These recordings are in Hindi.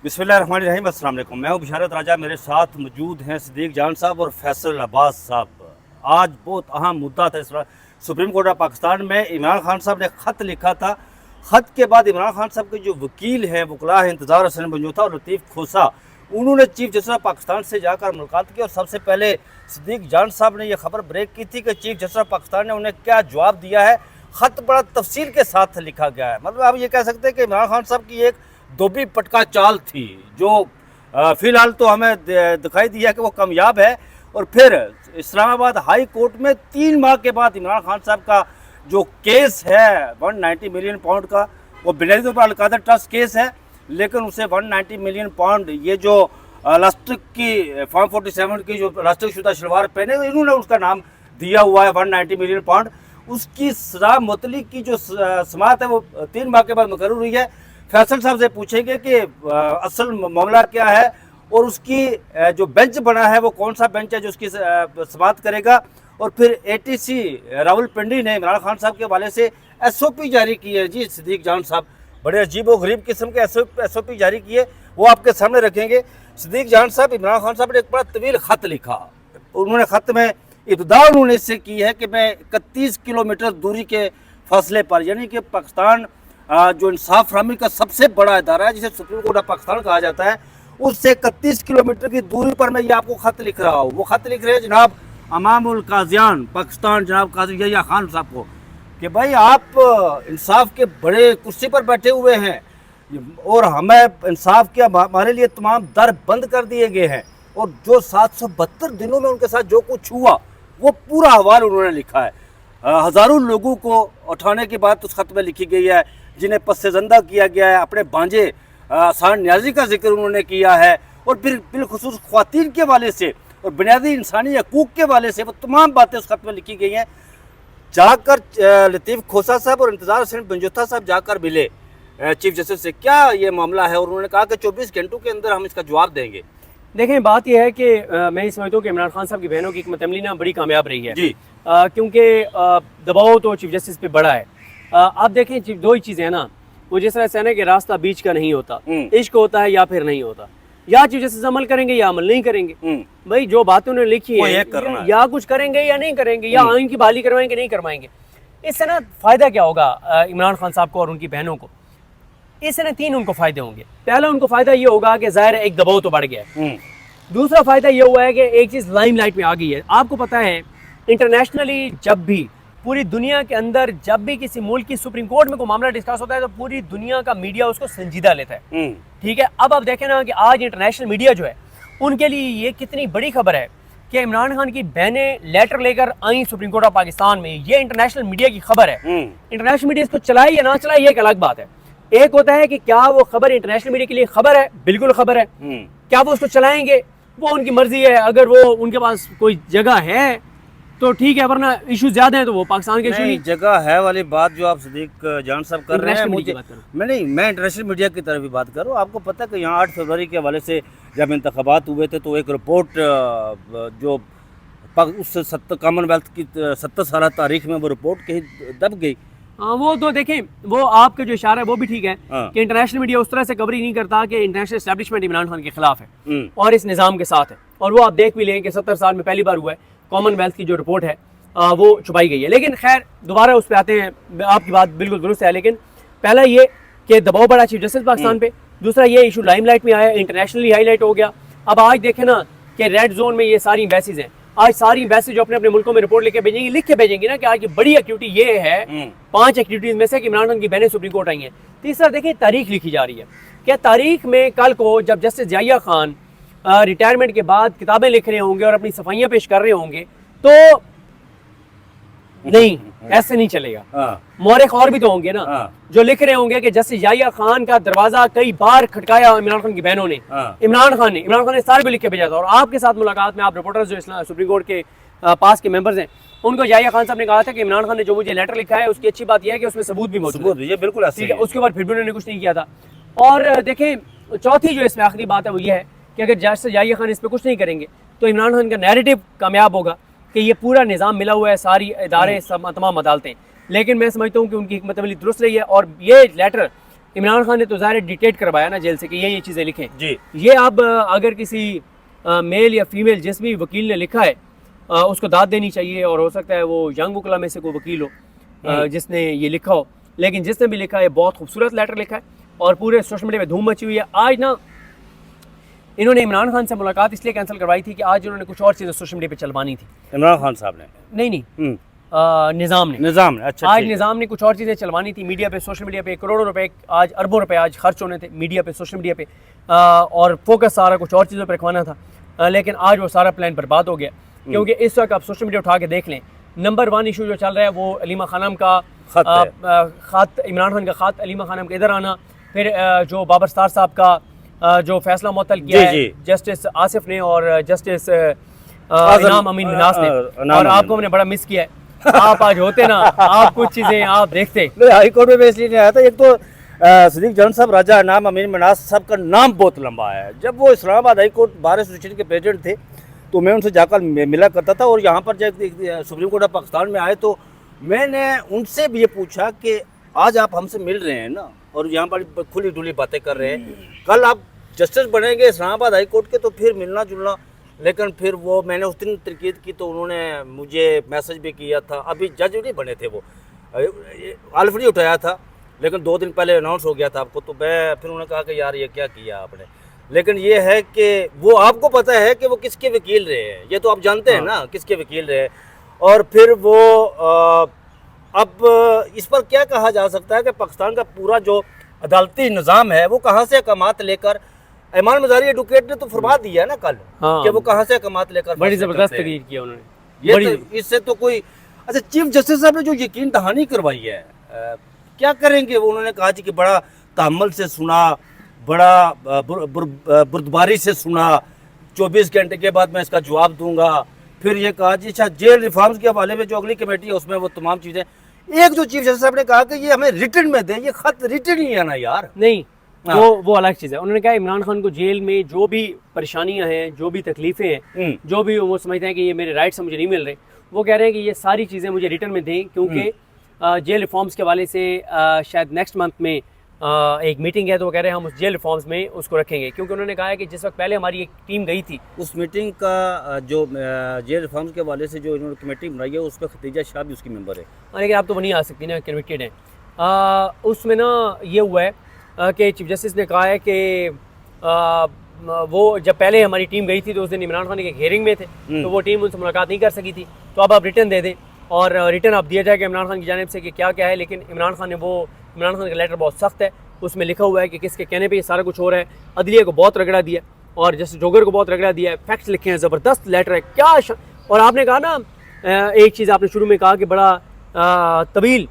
बिस्मिल्लाहिर्रहमानिर्रहीम, अस्सलाम वालेकुम। मैं हूं बिशारत राजा, मेरे साथ मौजूद हैं सिद्दीक जान साहब और फैसल अब्बास साहब। आज बहुत अहम मुद्दा था इस सुप्रीम कोर्ट ऑफ पाकिस्तान में। इमरान खान साहब ने ख़त लिखा था। ख़त के बाद इमरान खान साहब के जो वकील हैं, वकला हैं इंतज़ार हसन बंजोथा और लतीफ़ खोसा, उन्होंने चीफ जस्टिस ऑफ पाकिस्तान से जाकर मुलाकात की और सबसे पहले सिद्दीक जान साहब ने यह खबर ब्रेक की थी कि चीफ जस्टिस ऑफ पाकिस्तान ने उन्हें क्या जवाब दिया है। ख़त बड़ा तफसील के साथ लिखा गया है। मतलब आप ये कह सकते हैं कि इमरान खान साहब की एक धोबी पटका चाल थी जो फ़िलहाल तो हमें दिखाई दिया कि वो कामयाब है। और फिर इस्लामाबाद हाई कोर्ट में 3 माह के बाद इमरान खान साहब का जो केस है 190 मिलियन पाउंड का, वो बुनियादी तौर पर अलकादा ट्रस्ट केस है, लेकिन उसे 190 मिलियन पाउंड ये जो लास्टिक की फॉर्म 47 की जो लास्टिक शुदा शलवार पहने, इन्होंने उसका नाम दिया हुआ है 190 मिलियन पाउंड। उसकी सजा मुतल्लिक की जो समाअत है वो 3 माह के बाद मुकर्रर हुई है। फैसल साहब से पूछेंगे कि असल मामला क्या है और उसकी जो बेंच बना है वो कौन सा बेंच है जो उसकी समाअत करेगा। और फिर ATC रावलपिंडी ने इमरान खान साहब के हवाले से SOP जारी की है। जी सिद्दीक जान साहब बड़े अजीब व गरीब किस्म के SOP जारी किए, वो आपके सामने रखेंगे। सिद्दीक जान साहब, इमरान खान साहब ने एक बड़ा तवील ख़त लिखा। उन्होंने ख़त में इब्तिदा उन्होंने इससे की है कि मैं 31 किलोमीटर दूरी के फासले पर, यानी कि पाकिस्तान जो इंसाफ फरहमी का सबसे बड़ा इदारा है जिसे सुप्रीम कोर्ट ऑफ पाकिस्तान कहा जाता है, उससे 31 किलोमीटर की दूरी पर मैं ये आपको ख़त लिख रहा हूँ। वो ख़त लिख रहे हैं जनाब अमामुल काज़ियान पाकिस्तान, जनाब काजी यहया खान साहब को, कि भाई आप इंसाफ के बड़े कुर्सी पर बैठे हुए हैं और हमें इंसाफ के हमारे लिए तमाम दर बंद कर दिए गए हैं। और जो 772 दिनों में उनके साथ जो कुछ हुआ वो पूरा हवाल उन्होंने लिखा है। हज़ारों लोगों को उठाने की बात उस ख़त में लिखी गई है, जिन्हें पस्सेज़ंदा किया गया है। अपने भांजे आसान न्याजी का जिक्र उन्होंने किया है। और फिर बिलखुसूस ख़वातीन के वाले से और बुनियादी इंसानी हकूक़ के वाले से वो तमाम बातें उस ख़त में लिखी गई हैं। जाकर लतीफ़ खोसा साहब और इंतज़ार हसन बंजोथा साहब जाकर मिले चीफ जस्टिस से, क्या ये मामला है, और उन्होंने कहा कि 24 घंटों के अंदर हम इसका जवाब देंगे। देखें, बात यह है कि मैं ये समझता हूँ कि इमरान खान साहब की बहनों की हिकमत अमली ना बड़ी कामयाब रही है जी। क्योंकि दबाव तो चीफ जस्टिस पे बड़ा है। आप देखें, दो ही चीज़ें हैं ना, वो जिस तरह से है ना कि रास्ता बीच का नहीं होता, इश्क होता है या फिर नहीं होता। या चीफ जस्टिस अमल करेंगे या अमल नहीं करेंगे। भाई जो बातें उन्होंने लिखी है या कुछ करेंगे या नहीं करेंगे, या आइन की बहाली करवाएंगे नहीं करवाएंगे। इससे ना फ़ायदा क्या होगा इमरान खान साहब को और उनकी बहनों को? इससे ना 3 उनको फ़ायदे होंगे। पहला उनको फ़ायदा ये होगा कि ज़ाहिर एक दबाव तो बढ़ गया है। दूसरा फ़ायदा ये हुआ है कि एक चीज़ लाइमलाइट में आ गई है। आपको पता है इंटरनेशनली जब भी पूरी दुनिया के अंदर जब भी किसी मुल्क की सुप्रीम कोर्ट में कोई मामला डिस्कस होता है तो पूरी दुनिया का मीडिया उसको संजीदा लेता है। ठीक है, अब आप देखें ना कि आज इंटरनेशनल मीडिया जो है उनके लिए ये कितनी बड़ी खबर है कि इमरान खान की बहनें लेटर लेकर आई सुप्रीम कोर्ट ऑफ पाकिस्तान में। ये इंटरनेशनल मीडिया की खबर है। इंटरनेशनल मीडिया इसको चलाए या ना चलाए ये एक अलग बात है। एक होता है कि क्या वो खबर इंटरनेशनल मीडिया के लिए खबर है, बिल्कुल खबर है। क्या वो उसको चलाएंगे, वो उनकी मर्जी है। अगर वो उनके पास कोई जगह है तो ठीक है, वरना इशू ज्यादा है तो वो पाकिस्तान के इशू नहीं। जगह है वाली बात जो आप सिद्दीक जान साहब कर रहे हैं, मुझे मैं इंटरनेशनल मीडिया की तरफ भी बात कर रहा हूँ। आपको पता है कि यहाँ 8 फरवरी के हवाले से जब इंतखाबात हुए थे तो एक रिपोर्ट जो उस कॉमनवेल्थ की 70 साल तारीख में वो रिपोर्ट कहीं दब गई। हाँ, वो तो देखें, वो आपका जो इशारा है वो भी ठीक है कि इंटरनेशनल मीडिया उस तरह से कवरेज नहीं करता कि इंटरनेशनल एस्टैब्लिशमेंट इमरान खान के खिलाफ है और इस निज़ाम के साथ है। और वो आप देख भी लें कि 70 साल में पहली बार हुआ है कॉमनवेल्थ की जो रिपोर्ट है वो छुपाई गई है। लेकिन खैर दोबारा उस पर आते हैं, आपकी बात बिल्कुल दुरुस्त है। लेकिन पहला ये कि दबाव बढ़ा चीफ जस्टिस पाकिस्तान पे, दूसरा ये इशू लाइमलाइट में आया, इंटरनेशनली हाईलाइट हो गया। अब आज देखें ना कि रेड जोन में ये सारी एम्बेसीज हैं। आज सारी एम्बेसी जो अपने अपने मुल्कों में रिपोर्ट लिख के भेजेंगी ना कि आज की बड़ी एक्टिविटी ये है, 5 एक्टिविटीज में से कि इमरान खान की बहनें सुप्रीम कोर्ट आई हैं। तीसरा देखिए तारीख लिखी जा रही है। क्या तारीख में कल को जब जस्टिस ज़िया खान रिटायरमेंट के बाद किताबें लिख रहे होंगे और अपनी सफाइयाँ पेश कर रहे होंगे तो नहीं, ऐसे नहीं चलेगा। मौरख और भी तो होंगे ना जो लिख रहे होंगे कि जस्टिस ज़िया खान का दरवाजा कई बार खटकाया इमरान खान की बहनों ने, इमरान खान ने सारे भी लिख के भेजा था। और आपके साथ मुलाकात में आप रिपोर्टर्स जो सुप्रीम कोर्ट के पास के मेंबर्स हैं उनको ज़िया खान साहब ने कहा था कि इमरान खान ने जो मुझे लेटर लिखा है उसकी अच्छी बात यह है कि उसमें सबूत भी मौजूद है। बिल्कुल ठीक है। उसके बाद फिर भी उन्होंने कुछ नहीं किया था। और देखें, चौथी जो इसमें आखिरी बात है वो ये है कि अगर जस्टिस ज़िया खान इस पर कुछ नहीं करेंगे तो इमरान खान का नैरेटिव कामयाब होगा कि ये पूरा निज़ाम मिला हुआ है, सारी इदारे तमाम अदालतें। लेकिन मैं समझता हूँ कि उनकी हिकमत अमली दुरुस्त रही है और ये लेटर इमरान खान ने तो ज़ाहिर डिक्टेट करवाया ना जेल से कि ये चीज़ें लिखें जी। ये अब अगर किसी मेल या फीमेल जिस भी वकील ने लिखा है उसको दाद देनी चाहिए, और हो सकता है वो यंग वकला में से कोई वकील हो जिसने ये लिखा हो, लेकिन जिसने भी लिखा है बहुत खूबसूरत लेटर लिखा है और पूरे सोशल मीडिया में धूम मची हुई है। आज ना इन्होंने इमरान खान से मुलाकात इसलिए कैंसिल करवाई थी कि आज इन्होंने कुछ और चीज़ें सोशल मीडिया पे चलवानी थी। इमरान खान साहब ने नहीं निज़ाम ने अच्छा आज ठीक है। निज़ाम ने कुछ और चीज़ें चलवानी थी मीडिया पे, सोशल मीडिया पे करोड़ों रुपए, आज अरबों रुपए आज खर्च होने थे मीडिया पे, सोशल मीडिया पे, और फोकस सारा कुछ और चीज़ों पर रखवाना था, लेकिन आज वो सारा प्लान बर्बाद हो गया। क्योंकि इस वक्त आप सोशल मीडिया उठा के देख लें, नंबर 1 इशू जो चल रहा है वो अलीमा खानम का खत, इमरान खान का खत, अलीमा खानम का इधर आना, फिर जो बाबर स्टार साहब का जो फैसला मुअत्तल किया है जस्टिस आसिफ ने और जस्टिस इनाम अमीन मिनास ने, और आपको हमने बड़ा मिस किया है। आप आज होते ना, आप कुछ चीज़ें आप देखते। हाई कोर्ट में मैं इसलिए नहीं आया था, एक तो सदीक जान साहब राजा इनाम अमीन मिनास साहब का नाम बहुत लंबा है। जब वो Islamabad high court bar association के प्रेसिडेंट थे तो मैं उनसे जाकर मिला करता था, और यहाँ पर जब सुप्रीम कोर्ट ऑफ पाकिस्तान में आए तो मैंने उनसे भी ये पूछा कि आज आप हमसे मिल रहे हैं ना, और यहाँ पर खुली डुली बातें कर रहे हैं, कल आप जस्टिस बनेंगे इस्लामाबाद हाई कोर्ट के तो फिर मिलना जुलना। लेकिन फिर वो मैंने उस दिन तनकीद की तो उन्होंने मुझे मैसेज भी किया था, अभी जज नहीं बने थे वो, आलफड़ी उठाया था, लेकिन 2 दिन पहले अनाउंस हो गया था आपको, तो मैं फिर उन्होंने कहा कि यार ये क्या किया आपने। लेकिन ये है कि वो आपको पता है कि वो किसके वकील रहे हैं, ये तो आप जानते हैं ना किसके वकील रहे हैं। और फिर वो अब इस पर क्या कहा जा सकता है कि पाकिस्तान का पूरा जो अदालती निज़ाम है वो कहाँ से अहकामात लेकर, ऐमान मज़ारी एडवोकेट ने तो फरमा दिया ना कल कि वो कहाँ से अहकामात लेकर बड़ी ज़बरदस्त तकरीर किया उन्होंने, ये तो इससे तो कोई। अच्छा, चीफ जस्टिस साहब ने जो यकीन दहानी करवाई है, क्या करेंगे वो? उन्होंने कहा जी कि बड़ा तामुल से सुना, बड़ा बुर्दबारी से सुना, 24 घंटे के बाद मैं इसका जवाब दूंगा। फिर ये कहा जी अच्छा जेल रिफॉर्म्स के हवाले में जो अगली कमेटी है उसमें वो तमाम चीज़ें, एक जो चीफ जस्टिस साहब ने कहा कि ये हमें रिटर्न में दें, ये खत रिटर्न ही है ना यार। नहीं वो अलग चीज़ है। उन्होंने कहा इमरान खान को जेल में जो भी परेशानियां हैं, जो भी तकलीफें हैं, जो भी वो समझते हैं कि ये मेरे राइट्स मुझे नहीं मिल रहे, वो कह रहे हैं कि ये सारी चीज़ें मुझे रिटर्न में दें, क्योंकि जेल रिफॉर्म्स के हवाले से शायद नेक्स्ट मंथ में एक मीटिंग है, तो वो कह रहे हैं हम उस जेल रिफॉर्म्स में उसको रखेंगे। क्योंकि उन्होंने कहा है कि जिस वक्त पहले हमारी एक टीम गई थी, उस मीटिंग का जो जेल रिफॉर्म्स के हवाले से जो इन्होंने कमेटी बनाई है उसमें खतीजा शाह भी उसकी मेंबर है। लेकिन आप तो वो नहीं आ सकती ना, कन्विक्टेड हैं। उसमें ना ये हुआ है कि चीफ जस्टिस ने कहा है कि वो जब पहले हमारी टीम गई थी तो उस दिन इमरान खान के हेयरिंग में थे, तो वो टीम उनसे मुलाकात नहीं कर सकी थी, तो अब आप रिटर्न दे दें और रिटर्न आप दिया जाएगा इमरान खान की जानिब से कि क्या क्या है। लेकिन इमरान खान का लेटर बहुत सख्त है, उसमें लिखा हुआ है कि किसके कहने पे ये सारा कुछ हो रहा है। अदलिया को बहुत रगड़ा दिया और जस्टिस जोगर को बहुत रगड़ा दिया है, फैक्ट्स लिखे हैं, ज़बरदस्त लेटर है क्या। और आपने कहा ना एक चीज़ आपने शुरू में कहा कि बड़ा तवील,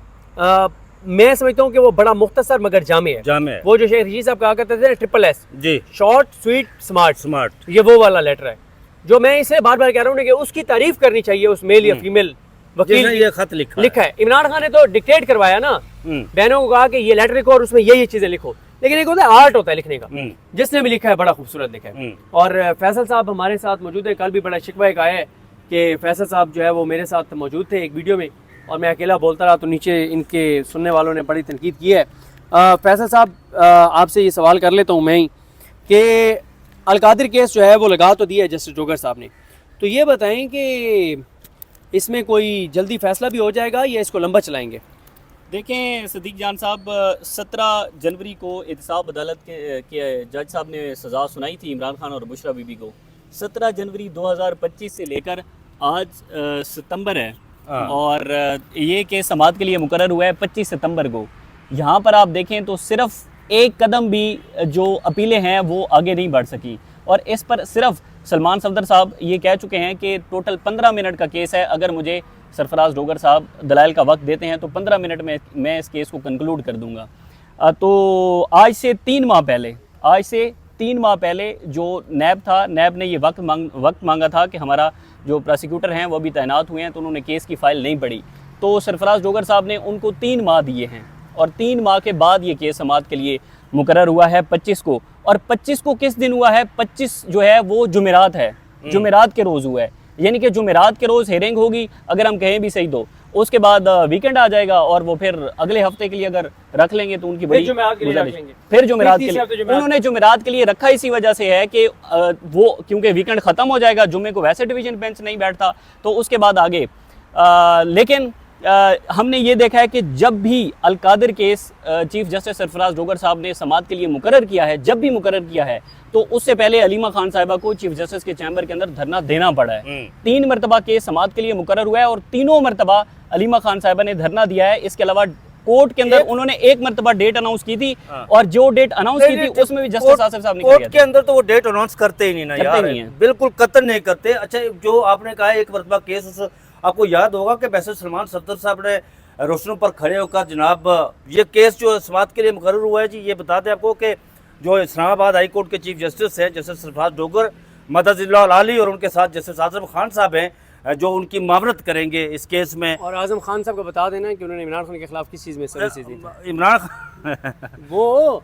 मैं समझता हूँ कि वो बड़ा मुख्तसर मगर जामे है। वो जो शेख रशीद साहब कहा करते थे SSS जी, शॉर्ट स्वीट स्मार्ट, ये वो वाला लेटर है जो मैं इसे बार बार कह रहा हूँ कि उसकी तारीफ करनी चाहिए उस मेल या फीमेल वकील ने ये खत लिखा है। इमरान खान ने तो डिक्टेट करवाया ना, बहनों को कहा कि ये लेटर लिखो और उसमें ये चीजें लिखो, लेकिन एक होता है आर्ट होता है लिखने का, जिसने भी लिखा है बड़ा खूबसूरत लिखा है। और फैसल साहब हमारे साथ मौजूद है, कल भी बड़ा शिकवा एक आया है कि फैसल साहब जो है वो मेरे साथ मौजूद थे एक वीडियो में और मैं अकेला बोलता रहा, तो नीचे इनके सुनने वालों ने बड़ी तनकीद की है। फैसल साहब आपसे ये सवाल कर लेता हूँ मैं ही कि अलकादिर केस जो है वो लगा तो दिया है जस्टिस जोगर साहब ने, तो ये बताएं कि इसमें कोई जल्दी फैसला भी हो जाएगा या इसको लंबा चलाएंगे? देखें सदीक जान साहब, 17 जनवरी को एहतसाब अदालत के जज साहब ने सज़ा सुनाई थी इमरान खान और बुशरा बीबी को। 17 जनवरी 2025 से लेकर आज सितंबर है और ये केस समाअत के लिए मुकर्रर हुआ है 25 सितंबर को। यहाँ पर आप देखें तो सिर्फ एक कदम भी जो अपीलें हैं वो आगे नहीं बढ़ सकी और इस पर सिर्फ सलमान सफदर साहब ये कह चुके हैं कि टोटल 15 मिनट का केस है, अगर मुझे सरफराज डोगर साहब दलाइल का वक्त देते हैं तो 15 मिनट में मैं इस केस को कंक्लूड कर दूंगा। तो आज से 3 माह पहले जो नैब था, नैब ने ये वक्त मांगा था कि हमारा जो प्रोसिक्यूटर हैं वो भी तैनात हुए हैं, तो उन्होंने केस की फ़ाइल नहीं पढ़ी, तो सरफराज डोगर साहब ने उनको 3 माह दिए हैं और 3 माह के बाद ये केस समाअत के लिए मुकर्रर हुआ है 25 को। और 25 को किस दिन हुआ है? 25 जो है वो जुमेरात है, जुमेरात के रोज़ हुआ है, यानी कि जुमेरात के रोज़ हेयरिंग होगी, अगर हम कहें भी सही दो, उसके बाद वीकेंड आ जाएगा और वो फिर अगले हफ्ते के लिए अगर रख लेंगे तो उनकी बड़ी जुमेरात के लिए गुजारिश। रख लेंगे। फिर जुमेरात के तीसरे हफ्ते लिए जुमेरात। उन्होंने जुमेरात के लिए रखा इसी वजह से है कि वो क्योंकि वीकेंड खत्म हो जाएगा, जुम्मे को वैसे डिवीजन बेंच नहीं बैठता, तो उसके बाद आगे लेकिन हमने ये देखा है कि जब भी Al-Qadir case chief justice Sarfaraz Dogar साहब ने समाअत के लिए मुकर्रर किया है, जब भी मुकर्रर किया है, तो उससे पहले अलीमा खान साहिबा को चीफ जस्टिस के चैम्बर के अंदर धरना देना पड़ा है। 3 मरतबा केस समाअत के लिए मुकर्रर हुआ है और तीनों मरतबा अलीमा खान साहिबा ने धरना दिया है। इसके अलावा कोर्ट के अंदर उन्होंने एक मरतबा डेट अनाउंस की थी और जो डेट अनाउंस की थी उसमें भी जस्टिस आसिफ साहब ने कोर्ट के अंदर तो वो डेट अनाउंस करते ही नहीं ना करते यार, नहीं है। बिल्कुल कतई नहीं करते। अच्छा, जो आपने कहा एक मरतबा केस, आपको याद होगा कि बैरिस्टर सलमान सफदर साहब ने रोशनों पर खड़े होकर जनाब ये केस जो समाअत के लिए मुकर्रर हुआ है जी, ये बता दें आपको कि जो इस्लामाबाद हाई कोर्ट के चीफ जस्टिस हैं जस्टिस सरफराज डोगर मददुल्लाह आली और उनके साथ जस्टिस आजम खान साहब हैं जो उनकी मामलत करेंगे इस केस में। और आजम खान साहब को बता देना कि उन्होंने इमरान खान के खिलाफ किस चीज़ में सर्विसेज दी थी। इमरान खान वो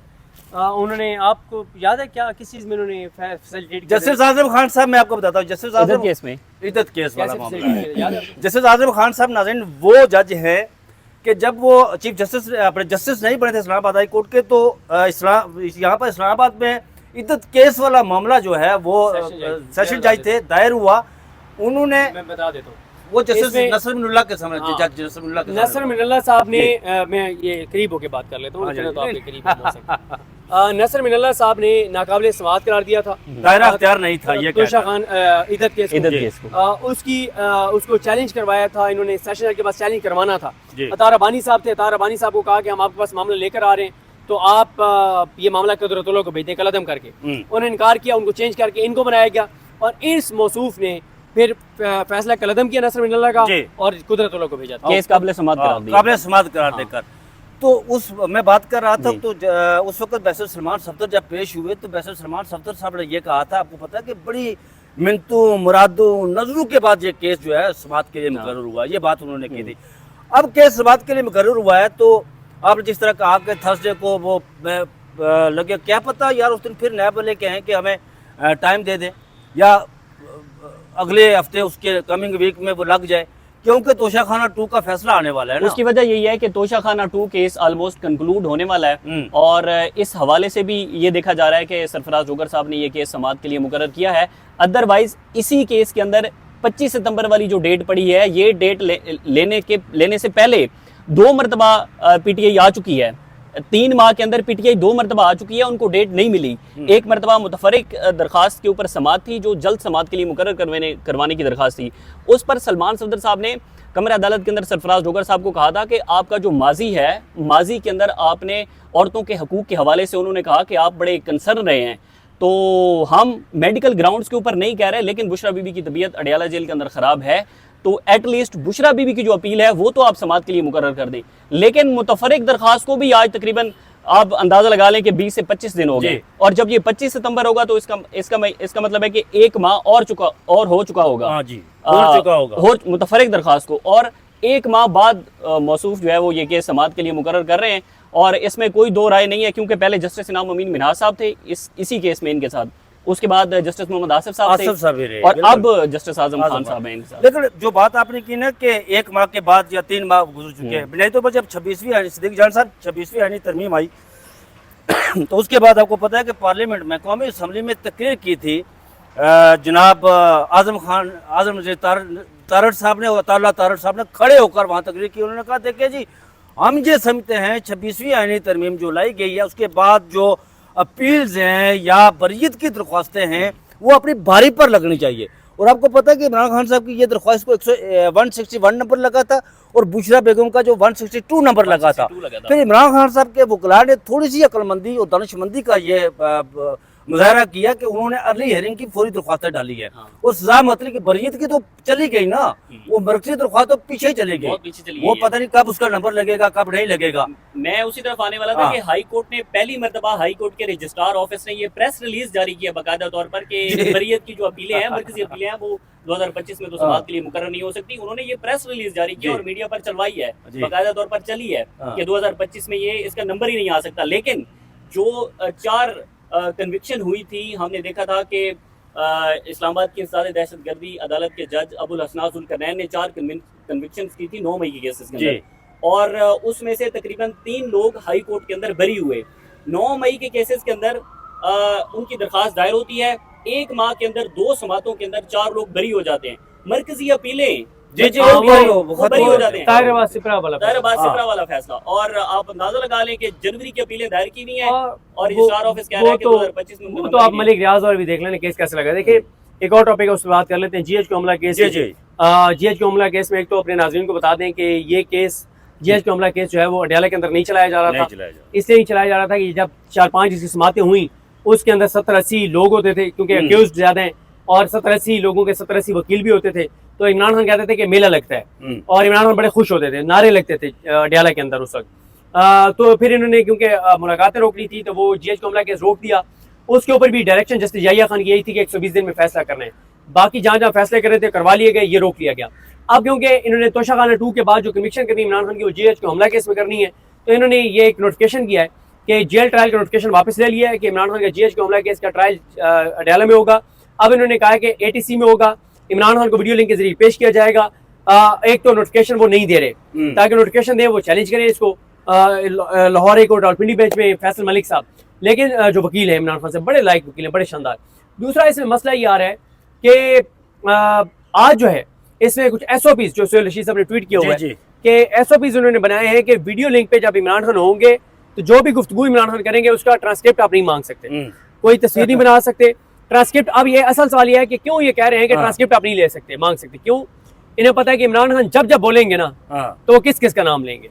उन्होंने, आपको याद है क्या, किस चीज़ में उन्होंने फैसिलिटेट जस्टिस आजम खान साहब, मैं आपको बताता हूँ, जस्टिस इधर आजम केस में इद्दत केस वाला मामला है। याद है आपको? जस्टिस आजम खान साहब नाज़रीन वो जज है कि जब वो चीफ जस्टिस अपने जस्टिस नहीं बने थे इस्लामाबाद हाई कोर्ट के, तो यहाँ पर इस्लामाबाद में इद्दत केस वाला मामला जो है वो सेशन जज थे, दायर हुआ। उन्होंने, मैं बता देता हूँ, वो जस्टिस इसमें- नसर मिनुल्लाह के सामने, हाँ। जज नसर मिनुल्लाह के नसर सामने। मिनल्ला साहब ने मैं ये करीब होके बात कर लेता हूँ, हाँ जी, तो आपके नहीं। करीब हो सकता। नसर मिनल्ला साहब ने नाकाबिल समाअत करार दिया था, दायरा अख्तियार नहीं था ये तोशा कहना। खान इद्दत केस को। इधर केस को उसको चैलेंज करवाया था इन्होंने, सेशन के पास चैलेंज करवाना था। जी। अतार अबानी साहब थे, अतार अबानी साहब को कहा कि हम आपके पास मामला लेकर आ रहे हैं, तो आप ये मामला कुदरतुल्लाह को भेज दें कलदम करके। उन्होंने इनकार किया, उनको चेंज करके इनको बनाया गया और इस मौसूफ ने फिर फैसला कलदम किया नसर मिनल्ला का जी। और कुदरतुल्लाह को भेजा था। केस काबिल समाअत करार दिया। काबिल समाअत करार देकर, तो उस मैं बात कर रहा था, जी। तो उस वक्त बैरिस्टर सलमान सफदर जब पेश हुए तो बैरिस्टर सलमान सफदर साहब ने ये कहा था, आपको पता है कि बड़ी मिन्नतों मुरादों नजरों के बाद ये केस जो है समाअत के लिए मुकर्रर हुआ, ये बात उन्होंने की थी। अब केस समाअत के लिए मुकर्रर हुआ है, तो आपने जिस तरह कहा कि थर्सडे को वो लगे, क्या पता यार उस दिन फिर नैब वाले कहें कि हमें टाइम दे दें, या अगले हफ्ते उसके कमिंग वीक में वो लग जाए, क्योंकि तोशाखाना 2 का फैसला आने वाला है ना। उसकी वजह यही है कि तोशाखाना 2 केस ऑलमोस्ट कंक्लूड होने वाला है और इस हवाले से भी ये देखा जा रहा है कि सरफराज डोगर साहब ने ये केस समाअत के लिए मुकर्रर किया है। अदरवाइज इसी केस के अंदर 25 सितंबर वाली जो डेट पड़ी है, ये डेट लेने से पहले 2 मरतबा पीटीआई आ चुकी है। 3 माह के अंदर पीटीआई 2 मरतबा आ चुकी है, उनको डेट नहीं मिली। एक मरतबा मुतफरिक दरखास्त के ऊपर समाअत थी जो जल्द समाअत के लिए मुकर्रर करवाने की दरखास्त थी। उस पर सलमान सफदर साहब ने कमर अदालत के अंदर सरफराज डोगर साहब को कहा था कि आपका जो माजी है, माजी के अंदर आपने औरतों के हकूक़ के हवाले से उन्होंने कहा कि आप बड़े कंसर्न रहे हैं, तो हम मेडिकल ग्राउंड्स के ऊपर नहीं कह रहे, लेकिन बुशरा बीबी की तबीयत अडियाला जेल के अंदर ख़राब है, तो एटलीस्ट बुशरा बीबी की जो अपील है वो तो आप समाअत के लिए मुकर्रर कर दें। लेकिन मुतफरिक दरखास्त को भी आज तकरीबन आप अंदाजा लगा लें कि 20 से 25 दिन हो गए, और जब ये 25 सितंबर होगा तो इसका मतलब है कि 1 माह और हो चुका होगा। हाँ जी, हो चुका होगा मुतफरिक दरखास्त को, और 1 माह बाद मौसूफ जो है वो ये केस समाअत के लिए मुकर्रर कर रहे हैं। और इसमें कोई दो राय नहीं है, क्योंकि पहले जस्टिस इनाम अमीन मिनहाज साहब थे इसी केस में इनके साथ, उसके बाद जस्टिस मोहम्मद आसिफ साहब थे, और अब जस्टिस आजम खान साहब हैं इनके साथ। लेकिन जो बात आपने की ना कि 1 माह के बाद या 3 माह गुजर चुके हैं, नहीं तो जब 26वीं आईनी सिद्दीक जान साहब 26वीं आईनी तरमीम आई तो उसके बाद आपको पता है कि पार्लियामेंट में कौमी असम्बली में तकरीर की थी जनाब आजम तारड़ साहब ने, ताला तारड़ साहब ने खड़े होकर वहाँ तकरीर की। उन्होंने कहा देखिए जी, हम ये समझते हैं 26वीं आईनी तरमीम जो लाई गई है उसके बाद जो अपील्स हैं या बरीयत की दरख्वास्तें हैं वो अपनी बारी पर लगनी चाहिए। और आपको पता है कि इमरान खान साहब की ये दरख्वास्त को 161 नंबर लगा था और बुशरा बेगम का जो 162 नंबर लगा था। फिर इमरान खान साहब के वकला ने थोड़ी सी अक्लमंदी और दानिशमंदी का ये मुजाहरा किया कि उन्होंने अर्ली हेयरिंग की फौरी दरख्वास्तें डाली है। और सजा मतली की बरीयत की तो चली गई ना, वो मरकजी दरख्वास्त तो पीछे चली गई, वो पता नहीं कब उसका नंबर लगेगा कब नहीं लगेगा। मैं उसी तरफ आने वाला था कि हाई कोर्ट ने पहली मर्तबा हाई कोर्ट के रजिस्ट्रार ऑफिस ने ये प्रेस रिलीज जारी किया बाकायदा तौर पर कि बरीयत की जो अपीलें हैं, मरकजी अपीलें हैं, वो 2025 में तो समाअत के लिए मुकर्रर नहीं हो सकती। उन्होंने ये प्रेस रिलीज जारी की और मीडिया पर चलवाई है, बाकायदा तौर पर चली है कि 2025 में ये इसका नंबर ही नहीं आ सकता। लेकिन जो 4 कन्विक्शन हुई थी, हमने देखा था कि इस्लामाबाद की इंसदाद दहशतगर्दी अदालत के जज अबुल हसनाज जुल्करनैन ने 4 कन्विक्शन की थी 9 मई के केसेस के अंदर, और उसमें से तकरीबन 3 लोग हाई कोर्ट के अंदर बरी हुए। 9 मई के केसेस के अंदर उनकी दरखास्त दायर होती है, 1 माह के अंदर 2 समातों के अंदर 4 लोग बरी हो जाते हैं। मरकजी अपीलें वो बरी हो जाते हैं। ताहिर अब्बास सिपरा वाला फैसला, और आप अंदाजा लगा लें कि जनवरी की अपीलें दायर की हुई हैं और रजिस्ट्रार ऑफिस कह रहा है कि 2025 में वो तो आप मलिक रियाज और भी देख लें केस कैसे लगा। देखिए एक और टॉपिक है उस पर बात कर लेते हैं, जीएच को हमला केस। जीएच को हमला केस में एक तो अपने नाज़रीन को बता दें कि ये केस जीएच को हमला केस जो है वो अडयाला के अंदर नहीं चलाया जा रहा था, इसलिए नहीं चलाया जा रहा था कि जब 4-5 इसकी समातें हुई उसके अंदर 70-80 लोग होते थे, क्योंकि अक्यूज ज्यादा हैं और 70-80 लोगों के 70-80 वकील भी होते थे। तो इमरान खान कहते थे कि मेला लगता है, और इमरान खान बड़े खुश होते थे, नारे लगते थे अडयाला के अंदर उस वक्त। तो फिर इन्होंने क्योंकि मुलाकातें रोक ली थी तो वो जीएच को हमला केस रोक दिया। उसके ऊपर भी डायरेक्शन जस्टिस याहिया खान की यही थी कि 120 दिन में फैसला करना है, बाकी जहाँ जहाँ फैसले कर रहे थे करवा लिए गए, ये रोक लिया गया। अब क्योंकि इन्होंने तोशाखाना 2 के बाद जो कमीशन करनी इमरान खान की वो जीएच को हमला केस में करनी है, तो इन्होंने ये एक नोटिफिकेशन किया है कि जेल ट्रायल का नोटिफिकेशन वापस ले लिया है कि इमरान खान का जीएच को हमला केस का ट्रायल अडयाला में होगा। अब इन्होंने कहा है कि एटीसी में होगा, इमरान खान को वीडियो लिंक के जरिए पेश किया जाएगा। एक तो नोटिफिकेशन वो नहीं दे रहे, ताकि नोटिफिकेशन दे वो चैलेंज करें इसको Lahore high court Rawalpindi bench में फैसल मलिक साहब, लेकिन जो वकील है इमरान खान से बड़े लायक वकील हैं, बड़े शानदार। दूसरा इसमें मसला ये आ रहा है कि आज जो है इसमें कुछ एसओपीज जो सोहेल रशीद साहब ने ट्वीट किया हुआ है कि एसओपीज उन्होंने बनाए हैं कि वीडियो लिंक पे जब इमरान खान होंगे तो जो भी गुफ्तगू इमरान खान करेंगे उसका ट्रांसक्रिप्ट आप नहीं मांग सकते, कोई तस्वीर नहीं बना सकते ट्रांसक्रिप्ट। अब ये असल सवाल ये है कि क्यों ये कह रहे हैं कि ट्रांसक्रिप्ट आप नहीं ले सकते, मांग सकते, क्यों? इन्हें पता है कि इमरान खान जब जब बोलेंगे ना तो वो किस किस का नाम लेंगे,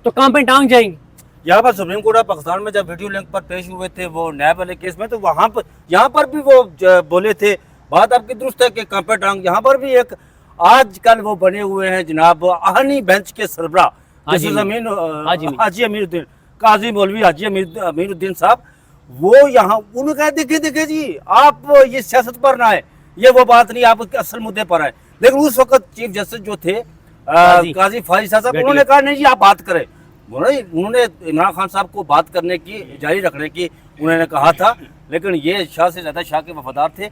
तो काम पे टांग जाएंगे। यहाँ पर सुप्रीम कोर्ट ऑफ पाकिस्तान में जब वीडियो लिंक पर पेश हुए थे वो नैब वाले केस में, तो वहाँ पर यहाँ पर भी वो बोले थे, बात आपकी दुरुस्त है कि काम पे टांग। यहाँ पर भी एक आजकल वो बने हुए हैं जनाब आहनी बेंच के सरबरा हाजी अमीरुद्दीन, काजी मौलवी हाजी अमीरुद्दीन साहब, वो यहाँ उन्होंने कहा देखे जी आप ये सियासत पर ना आए, ये वो बात नहीं, आप असल मुद्दे पर आए। लेकिन उस वक्त चीफ जस्टिस जो थे काजी फाजिल साहब, उन्होंने कहा नहीं जी आप बात करें। उन्होंने इमरान खान साहब को बात करने की, जारी रखने की उन्होंने कहा था, लेकिन ये शाह से ज़्यादा शाह के वफादार थे।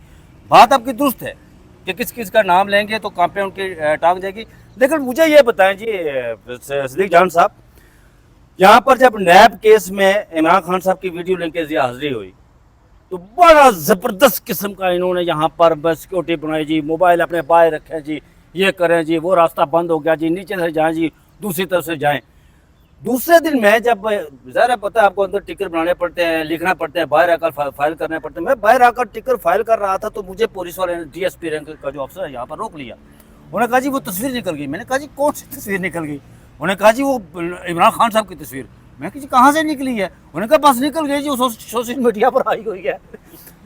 बात आपकी दुरुस्त है कि किस किस का नाम लेंगे तो कहाँ पे उनकी टांग जाएगी। लेकिन मुझे ये बताएं जी सिद्दीक जान साहब, यहाँ पर जब नैब केस में इमरान खान साहब की वीडियो लिंक के जरिए हाजिरी हुई तो बड़ा ज़बरदस्त किस्म का इन्होंने यहाँ पर बस सिक्योरिटी बनाई जी, मोबाइल अपने बाहर रखें जी, ये करें जी, वो रास्ता बंद हो गया जी, नीचे से जाएं जी, दूसरी तरफ से जाएं। दूसरे दिन मैं जब ज़रा पता है आपको अंदर टिकट बनाने पड़ते हैं, लिखना पड़ते हैं, बाहर आकर फाइल करने पड़ते हैं, मैं बाहर आकर टिकट फाइल कर रहा था तो मुझे पुलिस वाले ने DSP रैंक का जो अफसर है यहाँ पर रोक लिया। उन्होंने कहा जी वो तस्वीर निकल गई। मैंने कहा जी कौन सी तस्वीर निकल गई? उन्होंने कहा जी वो इमरान खान साहब की तस्वीर। मैं कहा जी कहाँ से निकली है? उन्होंने कहा बस निकल गई जी, वो सोशल मीडिया पर आई हुई है,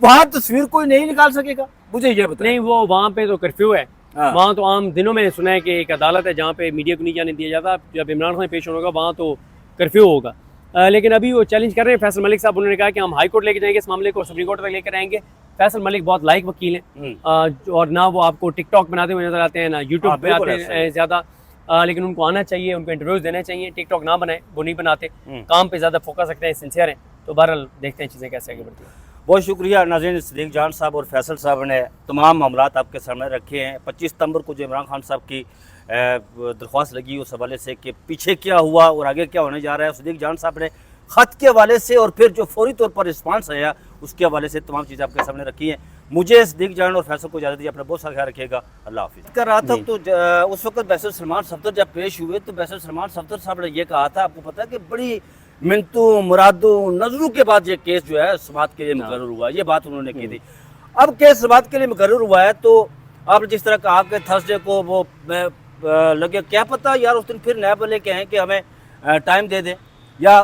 वहाँ तस्वीर कोई नहीं निकाल सकेगा। मुझे ये बताइए। नहीं, वो वहाँ पे तो कर्फ्यू है, वहाँ तो आम दिनों में सुना है कि एक अदालत है जहाँ पे मीडिया को नहीं जाने दिया जाता, जब इमरान खान पेश होगा वहाँ तो कर्फ्यू होगा। लेकिन अभी वो चैलेंज कर रहे हैं फैसल मलिक साहब, उन्होंने कहा कि हम हाई कोर्ट लेके जाएंगे इस मामले को, सुप्रीम कोर्ट तक लेकर आएंगे। फैसल मलिक बहुत लाइक वकील हैं, और ना वो आपको टिकटॉक बनाते हुए नजर आते हैं, ना यूट्यूब बनाते हैं ज़्यादा, लेकिन उनको आना चाहिए, उनको इंटरव्यूज देने चाहिए। टिकटॉक ना बनाए, वो नहीं बनाते, काम पे ज़्यादा फोकस रखते हैं, सिंसियर हैं। तो बहरहाल देखते हैं चीज़ें कैसे आगे बढ़ती हैं। बहुत शुक्रिया नाज़रीन, सिद्दीक जान साहब और फैसल साहब ने तमाम मामलात आपके सामने रखे हैं। 25 सितंबर को जो इमरान खान साहब की दरख्वास्त लगी उस हवाले से कि पीछे क्या हुआ और आगे क्या होने जा रहा है, सिद्दीक जान साहब ने ख़त के हवाले से और फिर जो फौरी तौर पर रिस्पांस आया उसके हवाले से तमाम चीज़ें आपके सामने रखी हैं। मुझे सिद्दीक जान और फैसल को इजाज़त दी, अपना बहुत सा ख्याल रखिएगा। अल्लाह हाफिज़। कर रहा था तो उस वक्त बैसल सलमान सफदर जब पेश हुए तो बैसल सलमान सफदर साहब ने यह कहा था, आपको पता है कि बड़ी मिन्नतों मुरादों नजरों के बाद ये केस जो है समाअत के लिए मुकर्रर हुआ, ये बात उन्होंने की थी। अब केस समाअत के लिए मुकर्रर हुआ है तो आपने जिस तरह कहा कि थर्सडे को वो लगे, क्या पता यार उस दिन फिर नैब वाले कहें कि हमें टाइम दे दें, या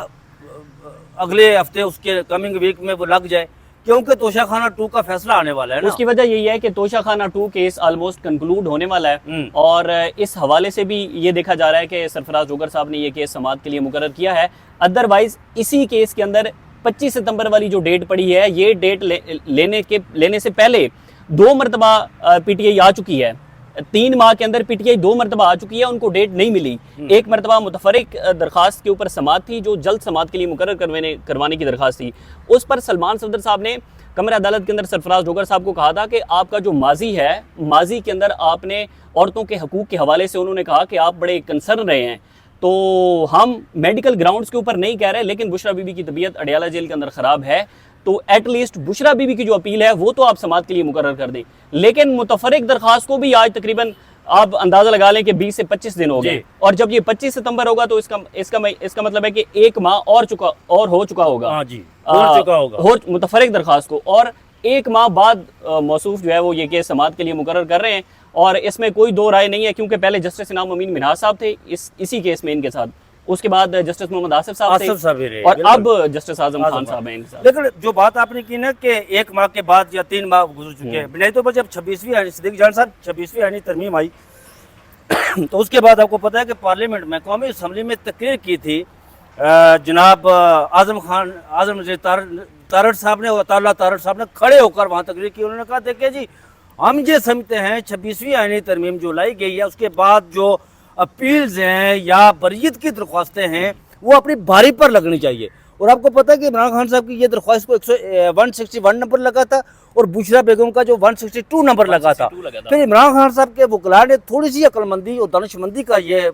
अगले हफ्ते उसके कमिंग वीक में वो लग जाए, क्योंकि तोशाखाना 2 का फैसला आने वाला है ना। उसकी वजह यही है कि तोशाखाना 2 केस ऑलमोस्ट कंक्लूड होने वाला है, और इस हवाले से भी ये देखा जा रहा है कि सरफराज जोगर साहब ने ये केस समाअत के लिए मुकर्रर किया है। अदरवाइज इसी केस के अंदर 25 सितंबर वाली जो डेट पड़ी है, ये डेट लेने से पहले 2 मरतबा PTI आ चुकी है। 3 माह के अंदर PTI 2 मरतबा आ चुकी है, उनको डेट नहीं मिली। एक मरतबा मुतफरिक दरखास्त के ऊपर समाअत थी, जो जल्द समाअत के लिए मुकर्रर करवाने की दरखास्त थी, उस पर सलमान सफदर साहब ने कमरा अदालत के अंदर सरफराज डोगर साहब को कहा था कि आपका जो माजी है, माजी के अंदर आपने औरतों के हकूक़ के हवाले से उन्होंने कहा कि आप बड़े कंसर्न रहे हैं। तो हम मेडिकल ग्राउंड्स के ऊपर नहीं कह रहे, लेकिन बुशरा बीबी की तबीयत अडयाला जेल के अंदर ख़राब है, तो एटलीस्ट बुशरा बीबी की जो अपील है वो तो आप समाअत के लिए मुकर्रर कर दें। लेकिन मुतफरिक दरख्वास्त को भी आज तकरीबन आप अंदाजा लगा लें कि 20 से 25 दिन हो गए, और जब ये 25 सितंबर होगा तो इसका मतलब है कि 1 माह और हो चुका होगा। हाँ जी, हो चुका होगा मुतफरिक दरख्वास्त को, और 1 माह बाद मौसूफ जो है वो ये केस समाअत के लिए मुकर्रर कर रहे हैं। और इसमें कोई दो राय नहीं है, क्योंकि पहले जस्टिस इनाम अमीन मिन्हाज साहब थे इसी केस में इनके साथ, उसके बाद जस्टिस मोहम्मद आसिफ साहब थे, और अब जस्टिस आजम खान साहब हैं इनके साथ। लेकिन जो बात आपने की ना कि 1 माह के बाद या 3 माह गुजर चुके हैं, नहीं तो जब 26वीं सिद्दीक जान साहब 26वीं आईनी तरमीम आई तो उसके बाद आपको पता है कि पार्लियामेंट में कौमी असम्बली में तकरीर की थी जनाब आजम तारड़ साहब ने, अताउल्लाह तारड़ साहब ने खड़े होकर वहाँ तकरीर की। उन्होंने कहा देखिए जी, हम ये समझते हैं 26वीं आईनी तरमीम जो लाई गई है उसके बाद जो अपील्स हैं या बरीयत की दरख्वास्तें हैं वो अपनी बारी पर लगनी चाहिए। और आपको पता है कि इमरान खान साहब की ये दरख्वास्त को 161 नंबर लगा था और बुशरा बेगम का जो 162 नंबर लगा था। फिर इमरान खान साहब के वकला ने थोड़ी सी अक्लमंदी और दानिशमंदी का ये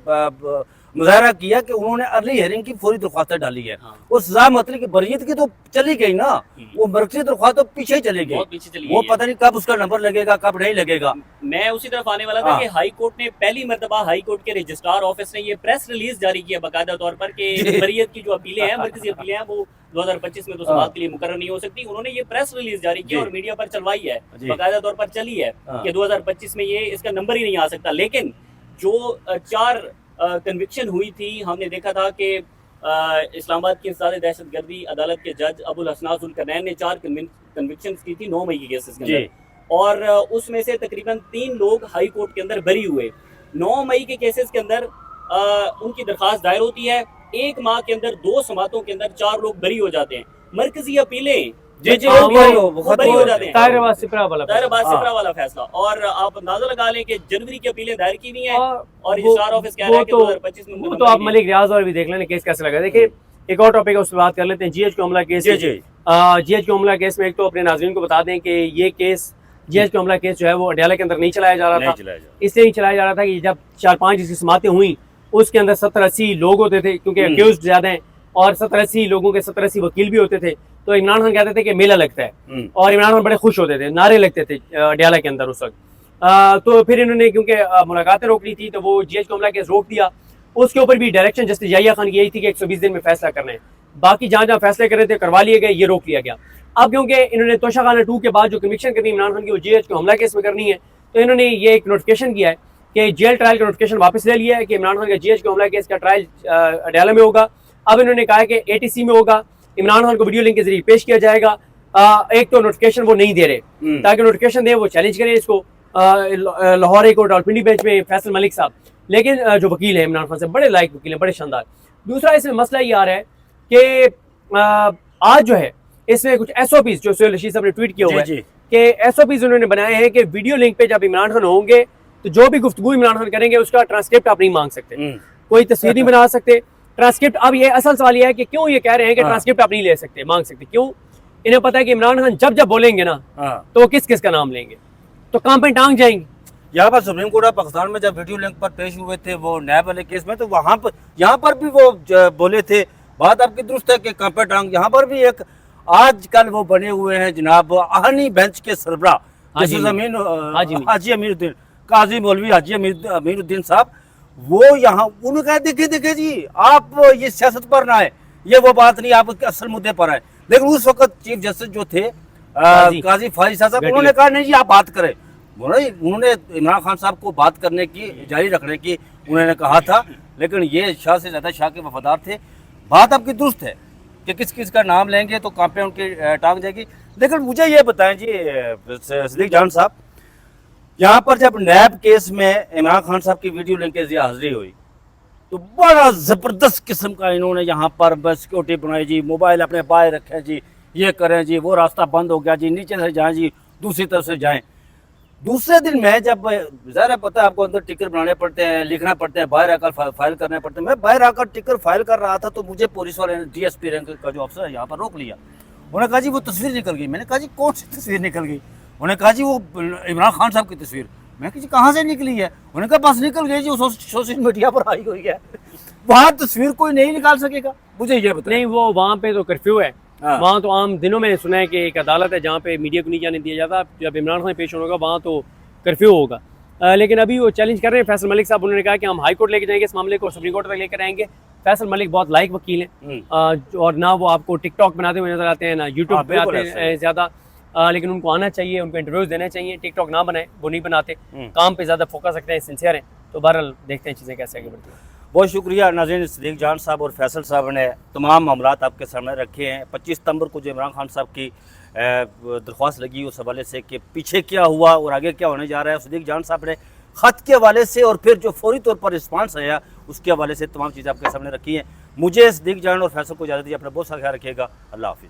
मुजाहरा किया कि उन्होंने अर्ली हियरिंग की फौरी दरख्वास्तें डाली है। वो सजा मतलब की बरीयत की तो चली गई ना, वो मरकजी दरख्वास्त तो पीछे ही चली गई, वो पता नहीं कब उसका नंबर लगेगा कब नहीं लगेगा। मैं उसी तरफ आने वाला था कि हाई कोर्ट ने पहली मर्तबा हाई कोर्ट के रजिस्ट्रार ऑफिस ने ये प्रेस रिलीज जारी किया बाकायदा तौर पर कि बरीयत की जो अपीलें हैं, मरकजी अपीलें हैं, वो 2025 में तो समाअत के लिए मुकर्रर नहीं हो सकती। उन्होंने ये प्रेस रिलीज जारी की और मीडिया पर चलवाई है, बाकायदा तौर पर चली है कि 2025 में ये इसका नंबर ही नहीं आ सकता। लेकिन जो 4 कन्विक्शन हुई थी, हमने देखा था कि इस्लामाबाद की इंसदाद दहशतगर्दी अदालत के जज अबुल हसनान जुल्करनैन ने 4 कन्विक्शन की थी 9 मई के केसेस के अंदर, और उसमें से तकरीबन 3 लोग हाई कोर्ट के अंदर बरी हुए। 9 मई के केसेस के अंदर उनकी दरखास्त दायर होती है, 1 माह के अंदर 2 समातों के अंदर 4 लोग बरी हो जाते हैं। मरकजी अपीलें जी वो बरी हो जाते हैं, ताहिराबाद सिपरा वाला फैसला। और आप अंदाजा लगा लें कि जनवरी की अपीलें दायर की हुई हैं और रजिस्ट्रार ऑफिस कह रहा है कि 2025 में वो तो आप मलिक रियाज और भी देख लें केस कैसे लगा। देखिए एक और टॉपिक है उस पर बात कर लेते हैं, जीएच कोमला केस। जीएच कोमला केस में एक तो अपने नाज़रीन को बता दें कि ये केस जीएच कोमला केस जो है वो अडयाला के अंदर नहीं चलाया जा रहा था। इसलिए नहीं चलाया जा रहा था कि जब 4-5 इसकी समातें हुई उसके अंदर 70-80 लोग होते थे, क्योंकि अक्यूज्ड ज्यादा हैं और 70-80 लोगों के 70-80 वकील भी होते थे। तो इमरान खान कहते थे कि मेला लगता है, और इमरान खान बड़े खुश होते थे, नारे लगते थे अडयाला के अंदर उस वक्त। तो फिर इन्होंने क्योंकि मुलाकातें रोकनी थी तो वो जीएच कोमला केस रोक दिया। उसके ऊपर भी डायरेक्शन जस्टिस याहिया खान की यही थी कि 120 दिन में फैसला करना है, बाकी जहाँ जहाँ फैसले कर रहे थे करवा लिए गए, ये रोक लिया गया। अब क्योंकि इन्होंने तोशाखाना 2 के बाद जो कन्विक्शन करनी इमरान खान की वो जीएच कोमला केस में करनी है, तो इन्होंने ये एक नोटिफिकेशन किया है कि जेल ट्रायल का नोटिफिकेशन वापस ले लिया है कि इमरान खान का जीएच कोमला केस का ट्रायल अडयाला में होगा। अब इन्होंने कहा कि एटीसी में होगा, इमरान खान को वीडियो लिंक के जरिए पेश किया जाएगा। एक तो नोटिफिकेशन वो नहीं दे रहे, ताकि नोटिफिकेशन दे वो चैलेंज करें इसको Lahore high court Rawalpindi bench में फैसल मलिक साहब, लेकिन जो वकील है इमरान खान से बड़े लायक वकील हैं, बड़े शानदार। दूसरा इसमें मसला ये आ रहा है कि आज जो है इसमें कुछ एसओपीज जो सोहेल रशीद साहब ने ट्वीट किया हुआ है कि एसओपीज उन्होंने बनाए हैं कि वीडियो लिंक पे जब इमरान खान होंगे तो जो भी गुफ्तगू इमरान खान करेंगे उसका ट्रांसक्रिप्ट आप नहीं मांग सकते, कोई तस्वीर नहीं बना सकते ट्रांसक्रिप्ट। अब ये असल सवाल ये है कि क्यों ये कह रहे हैं कि ट्रांसक्रिप्ट आप नहीं ले सकते, मांग सकते, क्यों? इन्हें पता है कि इमरान खान जब जब बोलेंगे ना तो किस किस का नाम लेंगे, तो काम पे टांग जाएंगे। यहाँ पर सुप्रीम कोर्ट ऑफ पाकिस्तान में जब वीडियो लिंक पर पेश हुए थे वो नैब वाले केस में, तो वहाँ पर यहाँ पर भी वो बोले थे, बात आपकी दुरुस्त है कि काम पे टांग। यहाँ पर भी एक आजकल वो बने हुए हैं जनाब आहनी बेंच के सरबरा हाजी अमीरुद्दीन, काजी मौलवी हाजी अमीरुद्दीन साहब, वो यहाँ उन्होंने कहा देखे जी आप ये सियासत पर ना आए, ये वो बात नहीं, आप असल मुद्दे पर आए। लेकिन उस वक्त चीफ जस्टिस जो थे काजी फारिज साहब, उन्होंने कहा नहीं जी आप बात करें। उन्होंने इमरान खान साहब को बात करने की, जारी रखने की उन्होंने कहा था, लेकिन ये शाह से ज़्यादा शाह के वफादार थे। बात आपकी दुरुस्त है कि किस किस का नाम लेंगे तो कहाँ पे उनकी टांग जाएगी। लेकिन मुझे ये बताएं जी सिद्दीक जान साहब, यहाँ पर जब नैब केस में इमरान खान साहब की वीडियो लिंक के जरिए हाजिरी हुई तो बड़ा ज़बरदस्त किस्म का इन्होंने यहाँ पर बस सिक्योरिटी बनाई जी, मोबाइल अपने बाहर रखें जी, ये करें जी, वो रास्ता बंद हो गया जी, नीचे से जाएं जी, दूसरी तरफ से जाएं। दूसरे दिन मैं जब ज़रा पता है आपको अंदर टिकट बनाने पड़ते हैं, लिखना पड़ते हैं, बाहर आकर फाइल करने पड़ते हैं। मैं बाहर आकर टिकट फाइल कर रहा था तो मुझे पुलिस वाले ने DSP रैंक का जो अफसर है यहाँ पर रोक लिया उन्होंने कहा जी वो तस्वीर निकल गई। मैंने कहा जी कौन सी तस्वीर निकल गई? उन्होंने कहा जी वो इमरान खान साहब की तस्वीर। मैं कहा जी कहाँ से निकली है? उन्होंने कहा बस निकल गई जी, सोशल मीडिया पर आई हुई है। वहाँ तस्वीर कोई नहीं निकाल सकेगा, मुझे ये बताइए। नहीं, वो वहाँ पे तो कर्फ्यू है। हाँ। वहाँ तो आम दिनों में सुना है कि एक अदालत है जहाँ पे मीडिया को नहीं जाने दिया जाता। जब इमरान खान पेश होगा वहाँ तो कर्फ्यू होगा। लेकिन अभी वो चैलेंज कर रहे हैं फैसल मलिक साहब। उन्होंने कहा कि हम हाई कोर्ट लेके जाएंगे इस मामले को, सुप्रीम कोर्ट तक लेकर आएंगे। फैसल मलिक बहुत लाइक वकील हैं, और ना वो आपको टिकटॉक बनाते हुए नजर आते हैं, ना यूट्यूब पे आते हैं ज़्यादा। लेकिन उनको आना चाहिए, उनको इंटरव्यूज देने चाहिए। टिकटॉक ना बनाए, वो नहीं बनाते, काम पे ज़्यादा फोकस रखते हैं, सिंसियर हैं। तो बहरहाल देखते हैं चीज़ें कैसे आगे बढ़ती हैं। बहुत शुक्रिया नाज़रीन, सदीक जान साहब और फैसल साहब ने तमाम मामलात आपके सामने रखे हैं। 25 सितंबर को जो इमरान खान साहब की दरख्वास्त लगी उस हवाले से कि पीछे क्या हुआ और आगे क्या होने जा रहा है, सदीक जान साहब ने ख़त के हवाले से और फिर जो फौरी तौर पर रिस्पांस आया उसके हवाले से तमाम चीज़ें आपके सामने रखी हैं। मुझे सदीक जान और फैसल को इजाज़त दीजिए। अपना बहुत सा ख्याल रखिएगा। अल्लाह हाफिज़।